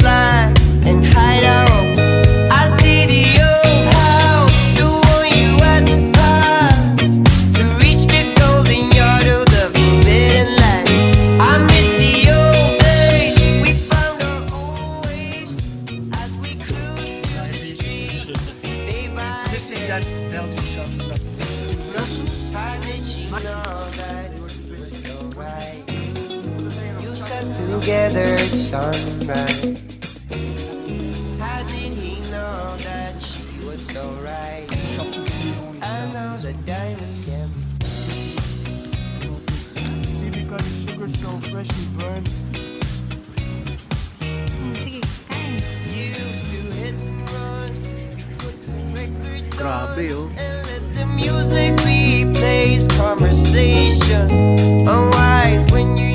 Fly and hide our own. I see the old house, the one you had to pass to reach the golden yard of the forbidden land. I miss the old days, we found our own ways as we cruised through the streets, day by day. How did she know that it was so right? You sat together at sunrise. How did he know that she was so right? I know the diamonds can be. See, because the sugar's so freshly burned. Sige, kain. You used to hit and run. We put some records Grabe, oh. on and let the music replace conversation. Unwise when you